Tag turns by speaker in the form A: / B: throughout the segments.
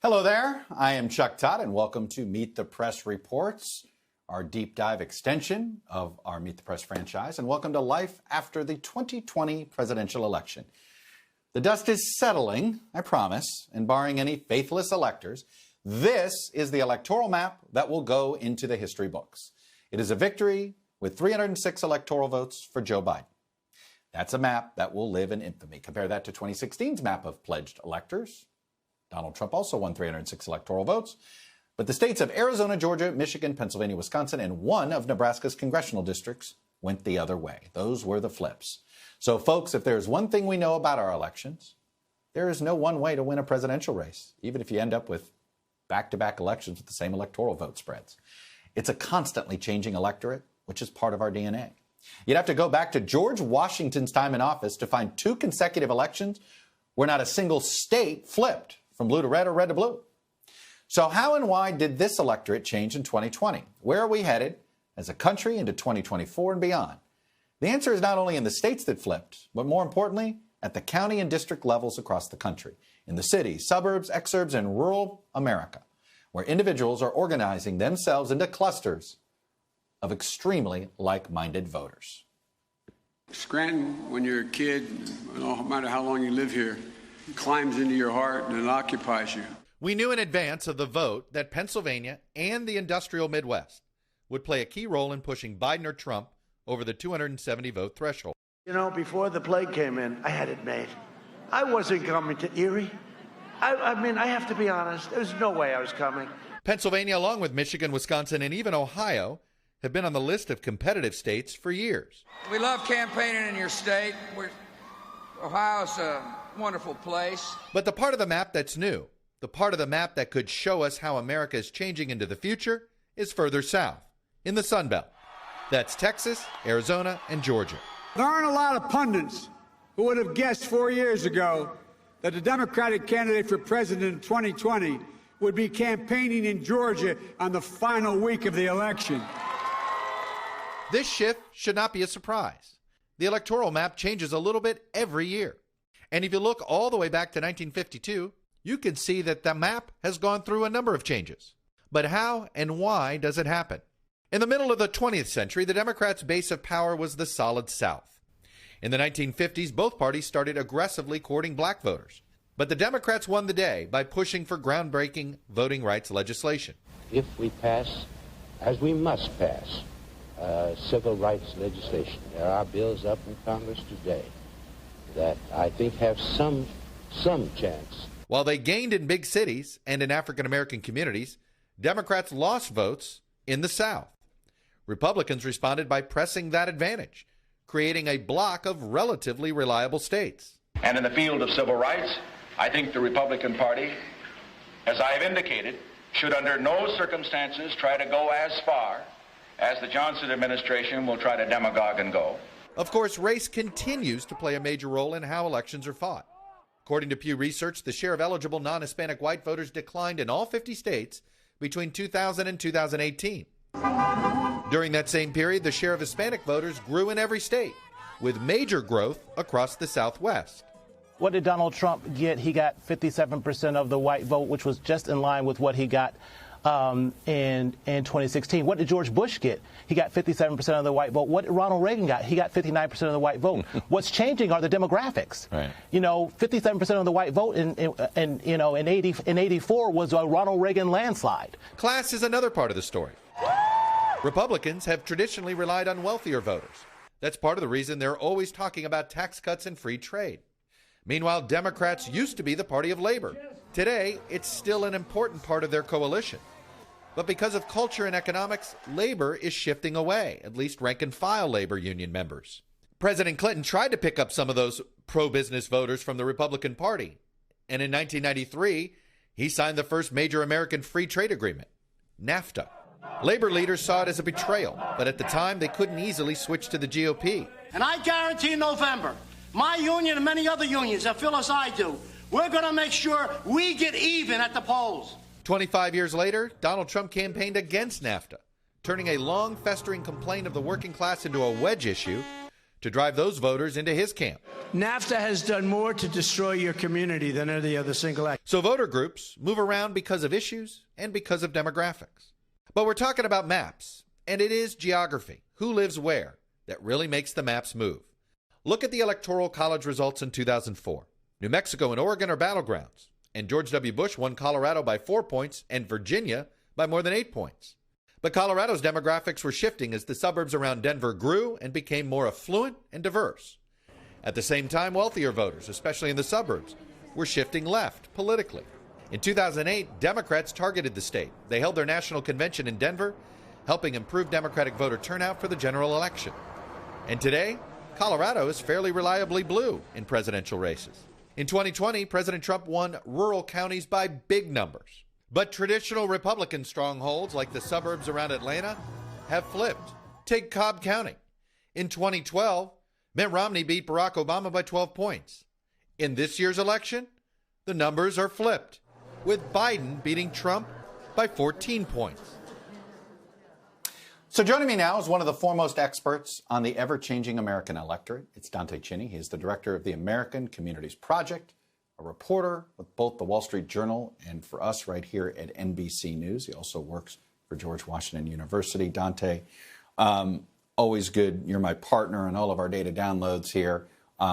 A: Hello there, I am Chuck Todd, and welcome to Meet the Press Reports, our deep dive extension of our Meet the Press franchise, and welcome to life after the 2020 presidential election. The dust is settling, I promise, and barring any faithless electors, this is the electoral map that will go into the history books. It is a victory with 306 electoral votes for Joe Biden. That's a map that will live in infamy. Compare that to 2016's map of pledged electors. Donald Trump also won 306 electoral votes, but the states of Arizona, Georgia, Michigan, Pennsylvania, Wisconsin, and one of Nebraska's congressional districts went the other way. Those were the flips. So, folks, if there's one thing we know about our elections, there is no one way to win a presidential race, even if you end up with back-to-back elections with the same electoral vote spreads. It's a constantly changing electorate, which is part of our DNA. You'd have to go back to George Washington's time in office to find 2 consecutive elections where not a single state flipped from blue to red or red to blue. So how and why did this electorate change in 2020? Where are we headed as a country into 2024 and beyond? The answer is not only in the states that flipped, but more importantly, at the county and district levels across the country, in the cities, suburbs, exurbs, and rural America, where individuals are organizing themselves into clusters of extremely like-minded voters.
B: Scranton, when you're a kid, no matter how long you live here, climbs into your heart and it occupies you.
C: We knew in advance of the vote that Pennsylvania and the industrial Midwest would play a key role in pushing Biden or Trump over the 270 vote threshold.
D: You know, before the plague came in, I had it made. I wasn't coming to Erie. I mean, I have to be honest. There's no way I was coming.
C: Pennsylvania, along with Michigan, Wisconsin, and even Ohio, have been on the list of competitive states for years.
E: We love campaigning in your state. Ohio's a wonderful place.
C: But the part of the map that's new, the part of the map that could show us how America is changing into the future, is further south, in the Sun Belt. That's Texas, Arizona, and Georgia.
F: There aren't a lot of pundits who would have guessed 4 years ago that the Democratic candidate for president in 2020 would be campaigning in Georgia on the final week of the election.
C: This shift should not be a surprise. The electoral map changes a little bit every year. And if you look all the way back to 1952, you can see that the map has gone through a number of changes. But how and why does it happen? In the middle of the 20th century, the Democrats' base of power was the Solid South. In the 1950s, both parties started aggressively courting black voters. But the Democrats won the day by pushing for groundbreaking voting rights legislation.
G: If we pass, as we must pass, civil rights legislation, there are bills up in Congress today that I think have some chance.
C: While they gained in big cities and in African-American communities, Democrats lost votes in the South. Republicans responded by pressing that advantage, creating a block of relatively reliable states.
H: And in the field of civil rights, I think the Republican Party, as I have indicated, should under no circumstances try to go as far as the Johnson administration will try to demagogue and go.
C: Of course, race continues to play a major role in how elections are fought. According to Pew Research, the share of eligible non-Hispanic white voters declined in all 50 states between 2000 and 2018. During that same period, the share of Hispanic voters grew in every state, with major growth across the Southwest.
I: What did Donald Trump get? He got 57% of the white vote, which was just in line with what he got in 2016. What did George Bush get? He got 57% of the white vote. What did Ronald Reagan got? He got 59% of the white vote. What's changing are the demographics. Right. You know, 57% of the white vote in 84 was a Ronald Reagan landslide.
C: Class is another part of the story. Republicans have traditionally relied on wealthier voters. That's part of the reason they're always talking about tax cuts and free trade. Meanwhile, Democrats used to be the party of labor. Today, it's still an important part of their coalition. But because of culture and economics, labor is shifting away, at least rank-and-file labor union members. President Clinton tried to pick up some of those pro-business voters from the Republican Party. And in 1993, he signed the first major American free trade agreement, NAFTA. Labor leaders saw it as a betrayal, but at the time, they couldn't easily switch to the GOP.
J: And I guarantee in November, my union and many other unions that feel as I do, we're going to make sure we get even at the polls.
C: 25 years later, Donald Trump campaigned against NAFTA, turning a long-festering complaint of the working class into a wedge issue to drive those voters into his camp.
J: NAFTA has done more to destroy your community than any other single act.
C: So voter groups move around because of issues and because of demographics. But we're talking about maps, and it is geography, who lives where, that really makes the maps move. Look at the Electoral College results in 2004. New Mexico and Oregon are battlegrounds, and George W. Bush won Colorado by 4 points and Virginia by more than 8 points. But Colorado's demographics were shifting as the suburbs around Denver grew and became more affluent and diverse. At the same time, wealthier voters, especially in the suburbs, were shifting left politically. In 2008, Democrats targeted the state. They held their national convention in Denver, helping improve Democratic voter turnout for the general election. And today, Colorado is fairly reliably blue in presidential races. In 2020, President Trump won rural counties by big numbers. But traditional Republican strongholds like the suburbs around Atlanta have flipped. Take Cobb County. In 2012, Mitt Romney beat Barack Obama by 12 points. In this year's election, the numbers are flipped, with Biden beating Trump by 14 points.
A: So joining me now is one of the foremost experts on the ever-changing American electorate. It's Dante Cini. He is the director of the American Communities Project, a reporter with both the Wall Street Journal and for us right here at NBC News. He also works for George Washington University. Dante, always good. You're my partner in all of our data downloads here.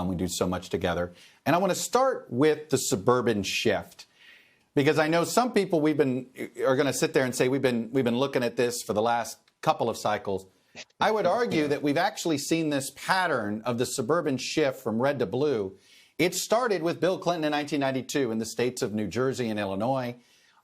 A: We do so much together. And I want to start with the suburban shift, because I know some people are going to sit there and say we've been looking at this for the last couple of cycles. I would argue that we've actually seen this pattern of the suburban shift from red to blue. It started with Bill Clinton in 1992 in the states of New Jersey and Illinois,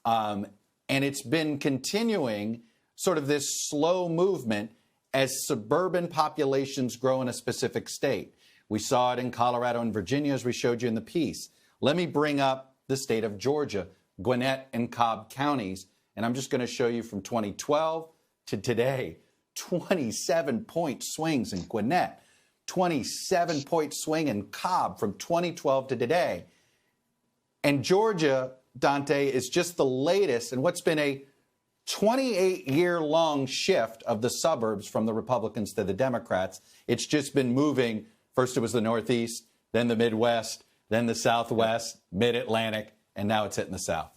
A: and it's been continuing sort of this slow movement as suburban populations grow in a specific state. We saw it in Colorado and Virginia, as we showed you in the piece. Let me bring up the state of Georgia, Gwinnett and Cobb counties, and I'm just going to show you from 2012 to today, 27-point swings in Gwinnett. 27-point swing in Cobb from 2012 to today. And Georgia, Dante, is just the latest in what's been a 28-year-long shift of the suburbs from the Republicans to the Democrats. It's just been moving. First it was the Northeast, then the Midwest, then the Southwest, Mid-Atlantic, and now it's hitting the South.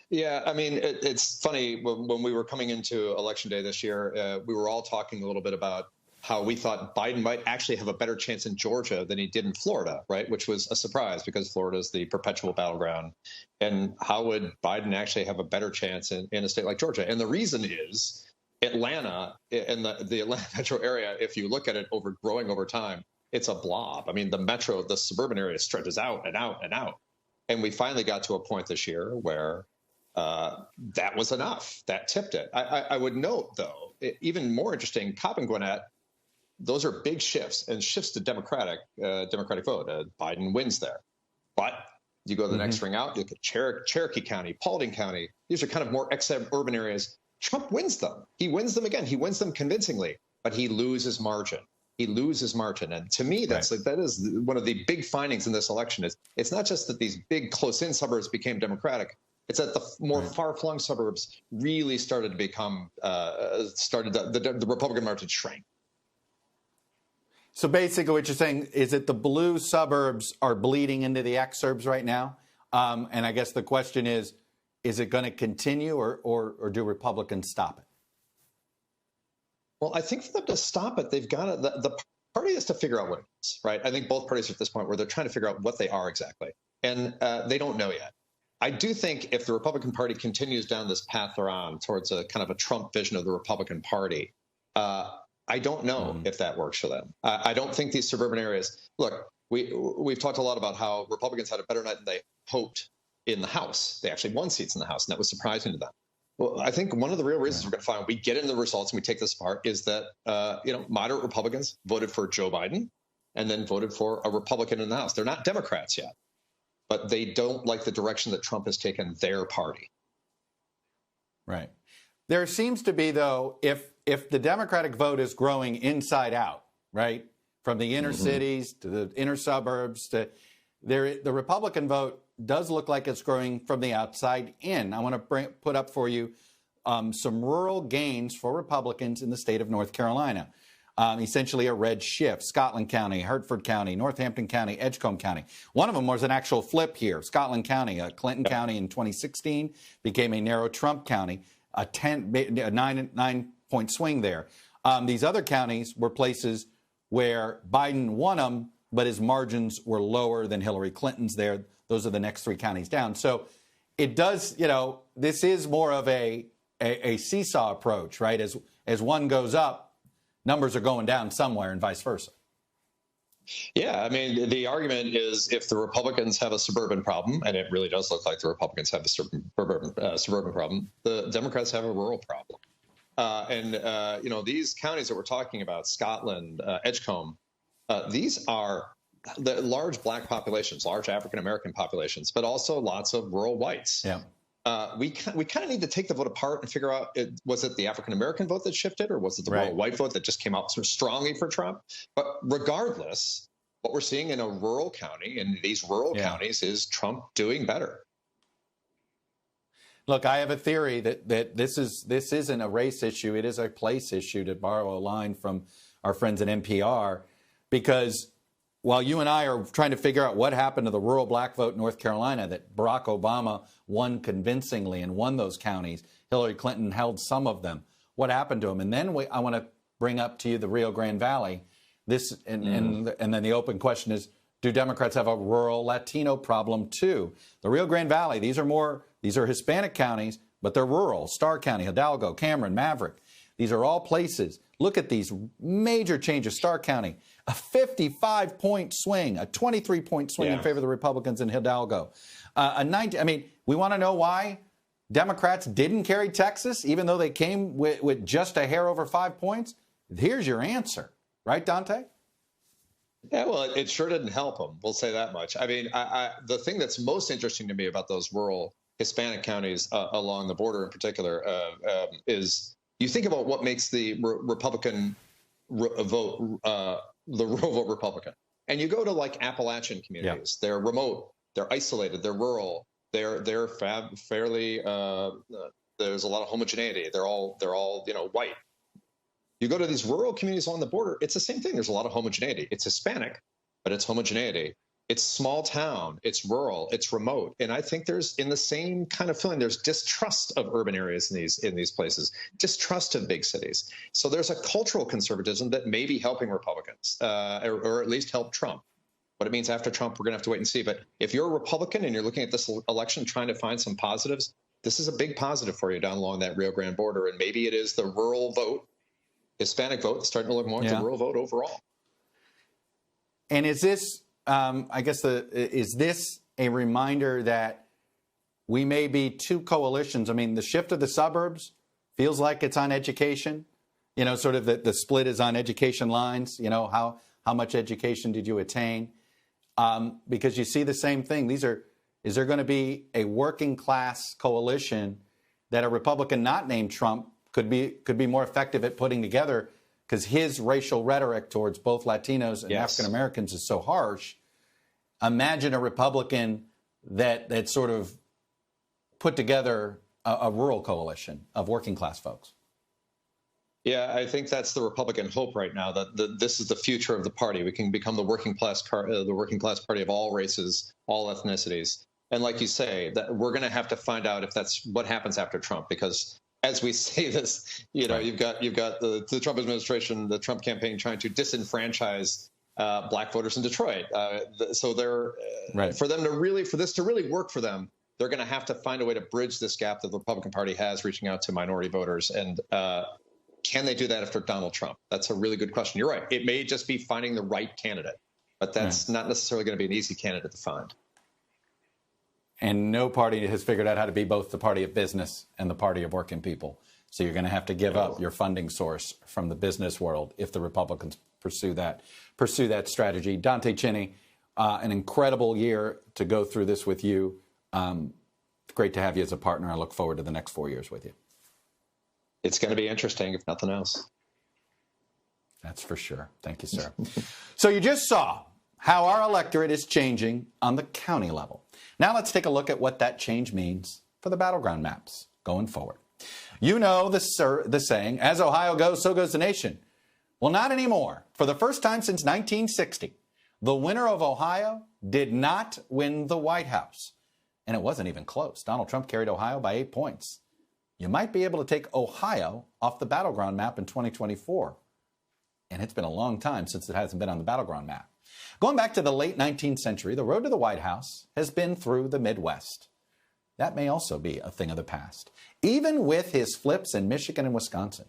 K: Yeah, I mean, it's funny. When we were coming into Election Day this year, we were all talking a little bit about how we thought Biden might actually have a better chance in Georgia than he did in Florida, right? Which was a surprise because Florida is the perpetual battleground. And how would Biden actually have a better chance in a state like Georgia? And the reason is Atlanta and the Atlanta metro area, if you look at it growing over time, it's a blob. I mean, the suburban area stretches out and out and out. And we finally got to a point this year where that was enough. That tipped it. I would note, though, even more interesting, Cobb and Gwinnett, those are big shifts and shifts to Democratic vote. Biden wins there. But you go to the next ring out, you look at Cherokee County, Paulding County. These are kind of more urban areas. Trump wins them. He wins them again. He wins them convincingly, but he loses margin. He loses margin. And to me, that is one of the big findings in this election. Is it's not just that these big close-in suburbs became Democratic. It's that the more far-flung suburbs really started to become, the Republican margin shrank.
A: So basically what you're saying is that the blue suburbs are bleeding into the EXURBS right now? And I guess the question is it going to continue or do Republicans stop it?
K: Well, I think for them to stop it, they've got to, the party has to figure out what it is, right? I think both parties are at this point where they're trying to figure out what they are exactly. And they don't know yet. I do think if the Republican Party continues down this path they're on towards a kind of a Trump vision of the Republican Party, I don't know if that works for them. I don't think these suburban areas. Look, we've talked a lot about how Republicans had a better night than they hoped in the House. They actually won seats in the House, and that was surprising to them. Well, I think one of the real reasons we're going to find we get into the results and we take this apart is that moderate Republicans voted for Joe Biden and then voted for a Republican in the House. They're not Democrats yet, but they don't like the direction that Trump has taken their party.
A: Right. There seems to be, though, if the Democratic vote is growing inside out, right, from the inner cities to the inner suburbs, the Republican vote does look like it's growing from the outside in. I want to put up for you some rural gains for Republicans in the state of North Carolina. essentially a red shift. Scotland County, Hertford County, Northampton County, Edgecombe County. One of them was an actual flip here. Scotland County, Clinton County in 2016 became a narrow Trump county, a 9-point swing there. These other counties were places where Biden won them, but his margins were lower than Hillary Clinton's there. Those are the next 3 counties down. So it does, this is more of a seesaw approach, right? As one goes up, numbers are going down somewhere and vice versa.
K: Yeah, I mean, the argument is if the Republicans have a suburban problem, and it really does look like the Republicans have a suburban problem, the Democrats have a rural problem. These counties that we're talking about, Scotland, Edgecombe, these are the large black populations, large African-American populations, but also lots of rural whites.
A: Yeah.
K: We kind of need to take the vote apart and figure out, was it the African-American vote that shifted, or was it the rural white vote that just came out sort of strongly for Trump? But regardless, what we're seeing in a rural county, in these rural counties, is Trump doing better.
A: Look, I have a theory that this isn't a race issue. It is a place issue, to borrow a line from our friends at NPR, because while you and I are trying to figure out what happened to the rural black vote in North Carolina, that Barack Obama won convincingly and won those counties, Hillary Clinton held some of them. What happened to him? And then I want to bring up to you the Rio Grande Valley. And then the open question is, do Democrats have a rural Latino problem too? The Rio Grande Valley, these are Hispanic counties, but they're rural. Starr County, Hidalgo, Cameron, Maverick. These are all places. Look at these major changes. Starr County, a 55-point swing, a 23-point swing in favor of the Republicans in Hidalgo. We want to know why Democrats didn't carry Texas, even though they came with just a hair over 5 points. Here's your answer. Right, Dante?
K: Yeah, well, it sure didn't help them. We'll say that much. I mean, the thing that's most interesting to me about those rural Hispanic counties along the border in particular is you think about what makes the Republican vote, the rural vote Republican. And you go to like Appalachian communities. They're remote, they're isolated, they're rural, they're fairly, there's a lot of homogeneity. They're all white. You go to these rural communities along the border, it's the same thing. There's a lot of homogeneity. It's Hispanic, but it's homogeneity. It's small town, it's rural, it's remote. And I think there's, in the same kind of feeling, there's distrust of urban areas in these places, distrust of big cities. So there's a cultural conservatism that may be helping Republicans, or at least help Trump. What it means after Trump, we're going to have to wait and see. But if you're a Republican and you're looking at this election trying to find some positives, this is a big positive for you down along that Rio Grande border. And maybe it is the rural vote, Hispanic vote, starting to look more like the rural vote overall.
A: And is this, is this a reminder that we may be two coalitions? I mean, the shift of the suburbs feels like it's on education. Sort of the split is on education lines. How much education did you attain? Because you see the same thing. Is there going to be a working class coalition that a Republican not named Trump could be more effective at putting together, because his racial rhetoric towards both Latinos and African Americans is so harsh? Imagine a Republican that sort of put together a rural coalition of working class folks.
K: Yeah, I think that's the Republican hope right now, that this is the future of the party. We can become the working class party of all races, all ethnicities. And like you say, that we're going to have to find out if that's what happens after Trump, because as we say this, you've got the Trump administration, the Trump campaign trying to disenfranchise black voters in Detroit. So for this to really work for them, they're going to have to find a way to bridge this gap that the Republican Party has, reaching out to minority voters. And can they do that after Donald Trump? That's a really good question. You're right. It may just be finding the right candidate, but that's not necessarily going to be an easy candidate to find.
A: And no party has figured out how to be both the party of business and the party of working people. So you're going to have to give up your funding source from the business world if the Republicans pursue that strategy. Dante Cheney, an incredible year to go through this with you. Great to have you as a partner. I look forward to the next 4 years with you.
K: It's going to be interesting, if nothing else.
A: That's for sure. Thank you, sir. So you just saw how our electorate is changing on the county level. Now let's take a look at what that change means for the battleground maps going forward. You know the saying, as Ohio goes, so goes the nation. Well, not anymore. For the first time since 1960, the winner of Ohio did not win the White House. And it wasn't even close. Donald Trump carried Ohio by 8 points. You might be able to take Ohio off the battleground map in 2024. And it's been a long time since it hasn't been on the battleground map. Going back to the late 19th century, the road to the White House has been through the Midwest. That may also be a thing of the past. Even with his flips in Michigan and Wisconsin,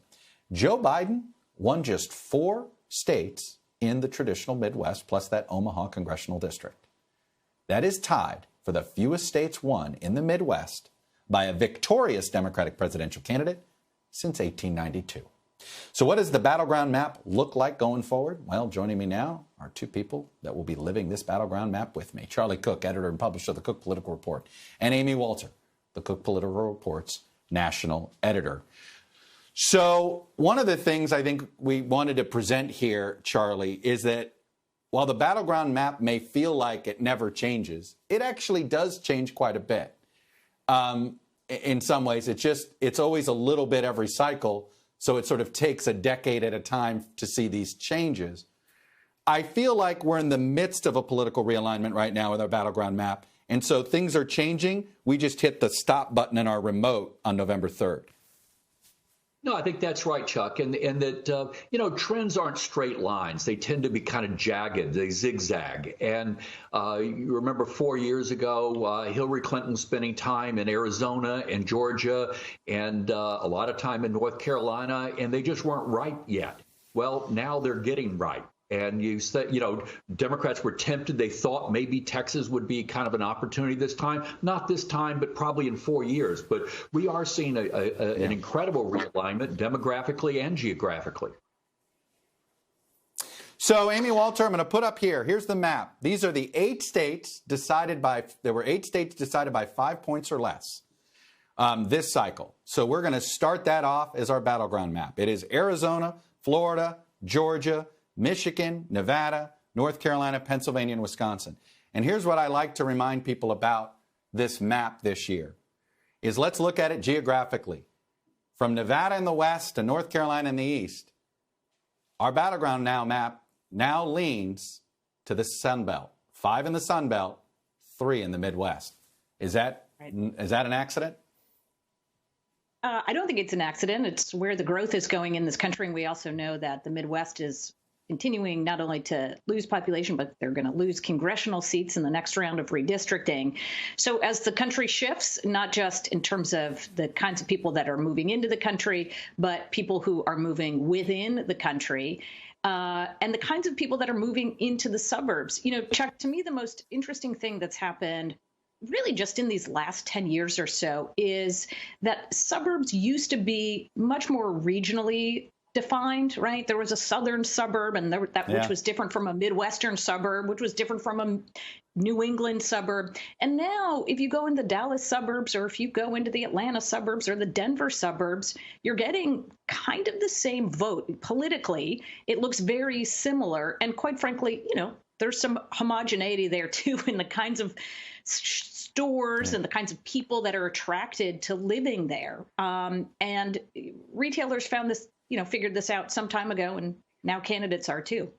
A: Joe Biden won just 4 states in the traditional Midwest, plus that Omaha congressional district. That is tied for the fewest states won in the Midwest by a victorious Democratic presidential candidate since 1892. So what does the battleground map look like going forward? Well, joining me now are 2 people that will be living this battleground map with me. Charlie Cook, editor and publisher of the Cook Political Report, and Amy Walter, the Cook Political Report's national editor. So one of the things I think we wanted to present here, Charlie, is that while the battleground map may feel like it never changes, it actually does change quite a bit. In some ways, it's always a little bit every cycle, so it sort of takes a decade at a time to see these changes. I feel like we're in the midst of a political realignment right now with our battleground map, and so things are changing. We just hit the stop button in our remote on November 3rd.
L: No, I think that's right, Chuck, and that, trends aren't straight lines. They tend to be kind of jagged. They zigzag. And you remember 4 years ago, Hillary Clinton was spending time in Arizona and Georgia and a lot of time in North Carolina, and they just weren't right yet. Well, now they're getting right. And you said, Democrats were tempted. They thought maybe Texas would be kind of an opportunity this time. Not this time, but probably in 4 years. But we are seeing an incredible realignment demographically and geographically.
A: So, Amy Walter, I'm going to put up here. Here's the map. These are the 8 states decided by, there were 8 states decided by 5 points or less this cycle. So we're going to start that off as our battleground map. It is Arizona, Florida, Georgia, Michigan, Nevada, North Carolina, Pennsylvania, and Wisconsin. And here's what I like to remind people about this map this year, is let's look at it geographically. From Nevada in the west to North Carolina in the east, our battleground map now leans to the Sun Belt. 5 in the Sun Belt, 3 in the Midwest. Is that an accident?
M: I don't think it's an accident. It's where the growth is going in this country. And we also know that the Midwest is continuing not only to lose population, but they're going to lose congressional seats in the next round of redistricting. So as the country shifts, not just in terms of the kinds of people that are moving into the country, but people who are moving within the country, and the kinds of people that are moving into the suburbs. Chuck, to me, the most interesting thing that's happened really just in these last 10 years or so is that suburbs used to be much more regionally defined, right? There was a southern suburb, and which was different from a Midwestern suburb, which was different from a New England suburb. And now, if you go in the Dallas suburbs, or if you go into the Atlanta suburbs or the Denver suburbs, you're getting kind of the same vote. Politically, it looks very similar. And quite frankly, there's some homogeneity there, too, in the kinds of stores and the kinds of people that are attracted to living there. And retailers found this, figured this out some time ago, and now candidates are too.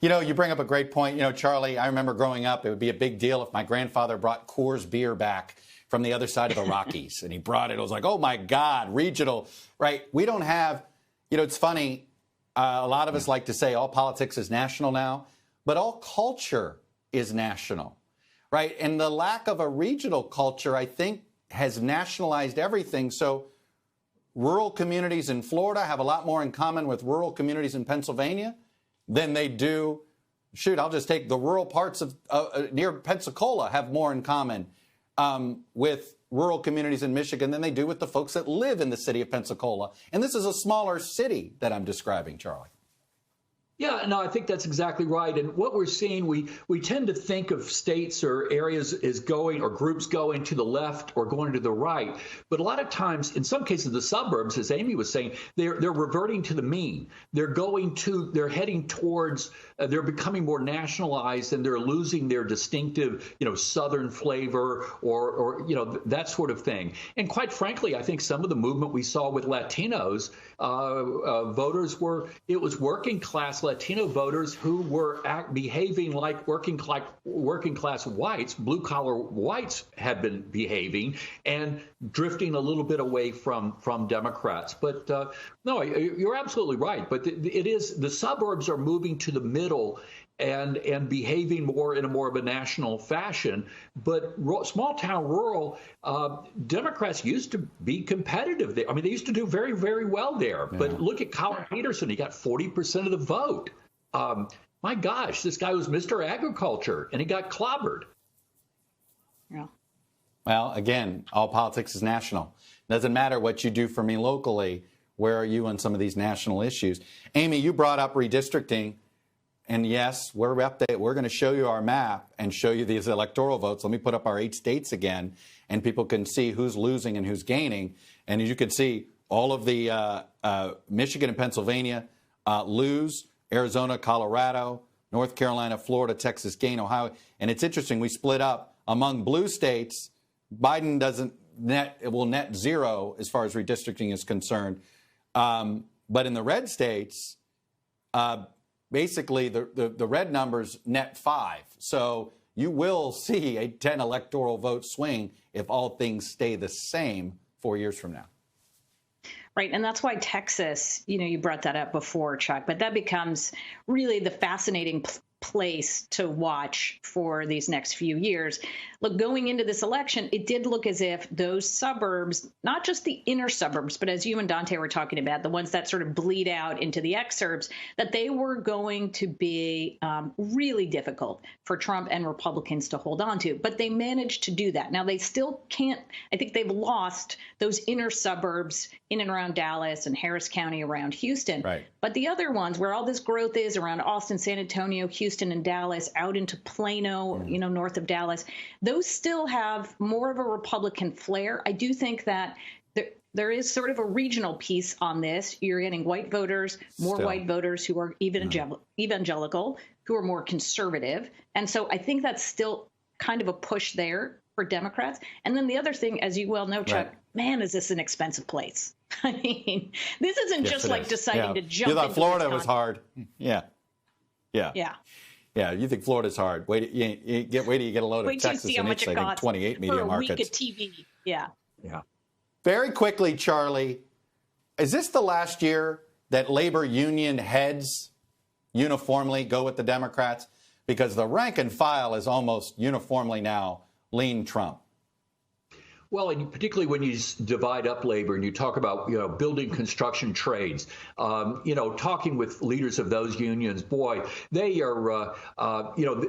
A: You bring up a great point. Charlie, I remember growing up, it would be a big deal if my grandfather brought Coors beer back from the other side of the Rockies, and he brought it. It was like, oh my God, regional, right? We don't have, it's funny. A lot of us like to say all politics is national now, but all culture is national, right? And the lack of a regional culture, I think, has nationalized everything. So rural communities in Florida have a lot more in common with rural communities in Pennsylvania than they do. I'll just take the rural parts of near Pensacola have more in common with rural communities in Michigan than they do with the folks that live in the city of Pensacola. And this is a smaller city that I'm describing, Charlie.
L: Yeah, no, I think that's exactly right. And what we're seeing, we tend to think of states or areas as going, or groups going to the left or going to the right. But a lot of times, in some cases, the suburbs, as Amy was saying, they're reverting to the mean. They're heading towards, they're becoming more nationalized, and they're losing their distinctive, Southern flavor or that sort of thing. And quite frankly, I think some of the movement we saw with Latinos voters it was working class Latino voters who were behaving like working class whites, blue collar whites had been behaving, and drifting a little bit away from Democrats. But no, you're absolutely right. But the suburbs are moving to the middle and behaving more in a more of a national fashion. But small town rural, Democrats used to be competitive there. I mean, they used to do very, very well there. Yeah. But look at Colin Peterson. He got 40% of the vote. My gosh, this guy was Mr. Agriculture, and he got clobbered.
M: Yeah.
A: Well, again, all politics is national. Doesn't matter what you do for me locally. Where are you on some of these national issues? Amy, you brought up redistricting. And yes, we're going to show you our map and show you these electoral votes. Let me put up our 8 states again, and people can see who's losing and who's gaining. And as you can see, all of the Michigan and Pennsylvania lose, Arizona, Colorado, North Carolina, Florida, Texas gain, Ohio. And it's interesting, we split up among blue states. Biden will net 0 as far as redistricting is concerned. But in the red states, basically, the red numbers net 5. So you will see a 10 electoral vote swing if all things stay the same 4 years from now.
M: Right. And that's why Texas, you brought that up before, Chuck, but that becomes really the fascinating place to watch for these next few years. Look, going into this election, it did look as if those suburbs, not just the inner suburbs, but as you and Dante were talking about, the ones that sort of bleed out into the exurbs, that they were going to be really difficult for Trump and Republicans to hold on to. But they managed to do that. Now, they still can't. I think they've lost those inner suburbs in and around Dallas and Harris County around Houston.
A: Right.
M: But the other ones where all this growth is around Austin, San Antonio, Houston, and Dallas, out into Plano, north of Dallas, those still have more of a Republican flair. I do think that there is sort of a regional piece on this. You're getting white voters, more white voters who are evangelical, who are more conservative. And so I think that's still kind of a push there for Democrats. And then the other thing, as you well know, Chuck, man, is this an expensive place? I mean, this isn't just like deciding to jump into
A: Florida
M: Wisconsin.
A: was hard. Yeah. Yeah, you think Florida's hard. Wait till you get a load of Texas, and it's, I think, 28 media markets.
M: For a week of TV, yeah.
A: Very quickly, Charlie, is this the last year that labor union heads uniformly go with the Democrats? Because the rank and file is almost uniformly now lean Trump.
L: Well, and particularly when you divide up labor and you talk about, building construction trades, talking with leaders of those unions, boy, they are,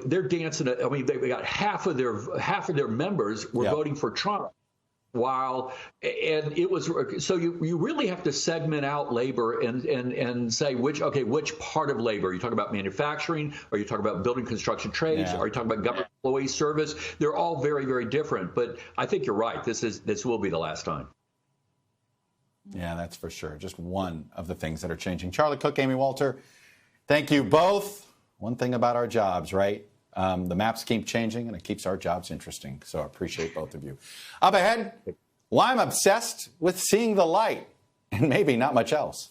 L: they're dancing. I mean, they got half of their members were voting for Trump. And it was, so you really have to segment out labor and say which part of labor. Are you talking about manufacturing? Are you talking about building construction trades? Are you talking about government employee service? They're all very, very different. But I think you're right. This will be the last time.
A: Yeah, that's for sure. Just one of the things that are changing. Charlie Cook, Amy Walter, thank you both. One thing about our jobs, right? The maps keep changing, and it keeps our jobs interesting. So I appreciate both of you. Up ahead, why I'm obsessed with seeing the light, and maybe not much else.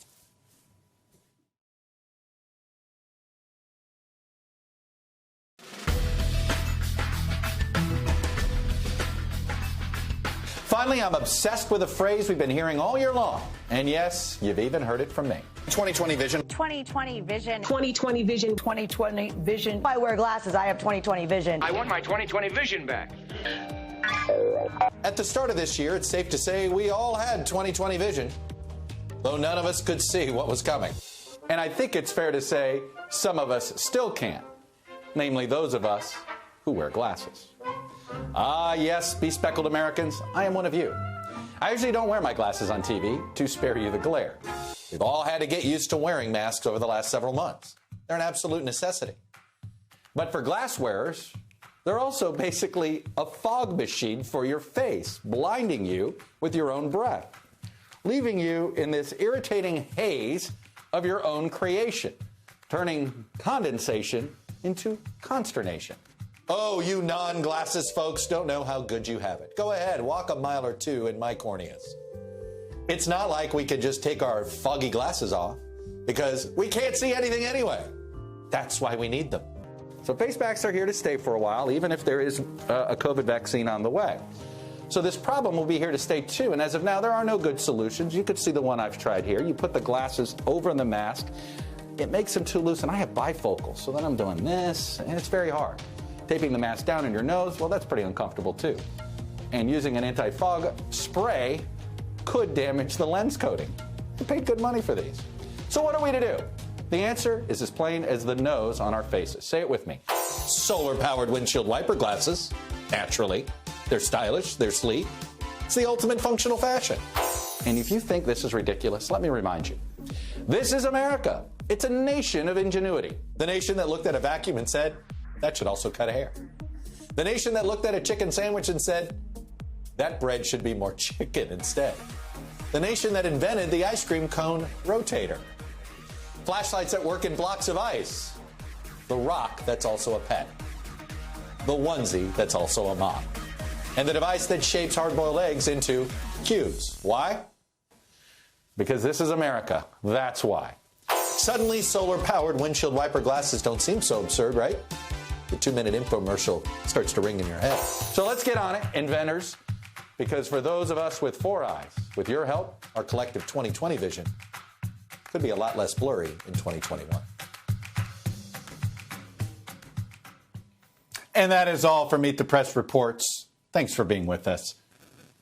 A: Finally, I'm obsessed with a phrase we've been hearing all year long. And yes, you've even heard it from me. 2020 vision.
N: 2020 vision.
O: 2020 vision.
N: 2020 vision.
O: If I wear glasses, I have 2020 vision.
P: I want my 2020 vision back.
A: At the start of this year, it's safe to say we all had 2020 vision, though none of us could see what was coming. And I think it's fair to say some of us still can't, namely those of us who wear glasses. Ah, yes, bespectacled Americans, I am one of you. I usually don't wear my glasses on TV to spare you the glare. We've all had to get used to wearing masks over the last several months. They're an absolute necessity. But for glass wearers, they're also basically a fog machine for your face, blinding you with your own breath, leaving you in this irritating haze of your own creation, turning condensation into consternation. Oh, you non-glasses folks don't know how good you have it. Go ahead, walk a mile or two in my corneas. It's not like we could just take our foggy glasses off, because we can't see anything anyway. That's why we need them. So face packs are here to stay for a while, even if there is a COVID vaccine on the way. So this problem will be here to stay too, and as of now, there are no good solutions. You could see the one I've tried here. You put the glasses over the mask. It makes them too loose, and I have bifocals, so then I'm doing this, and it's very hard. Taping the mask down in your nose, well, that's pretty uncomfortable too. And using an anti-fog spray could damage the lens coating. You paid good money for these. So what are we to do? The answer is as plain as the nose on our faces. Say it with me. Solar-powered windshield wiper glasses. Naturally. They're stylish, they're sleek. It's the ultimate functional fashion. And if you think this is ridiculous, let me remind you. This is America. It's a nation of ingenuity. The nation that looked at a vacuum and said, that should also cut hair. The nation that looked at a chicken sandwich and said, that bread should be more chicken instead. The nation that invented the ice cream cone rotator. Flashlights that work in blocks of ice. The rock that's also a pet. The onesie that's also a mom. And the device that shapes hard-boiled eggs into cubes. Why? Because this is America. That's why. Suddenly, solar-powered windshield wiper glasses don't seem so absurd, right? The 2-minute infomercial starts to ring in your head. So let's get on it, inventors, because for those of us with 4 eyes, with your help, our collective 20/20 vision could be a lot less blurry in 2021. And that is all for Meet the Press Reports. Thanks for being with us.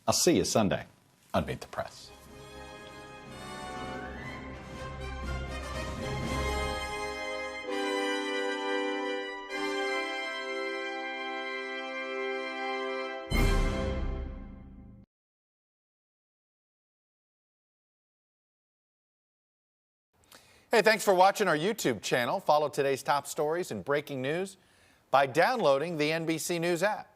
A: I'll see you Sunday on Meet the Press. Hey, thanks for watching our YouTube channel. Follow today's top stories and breaking news by downloading the NBC News app.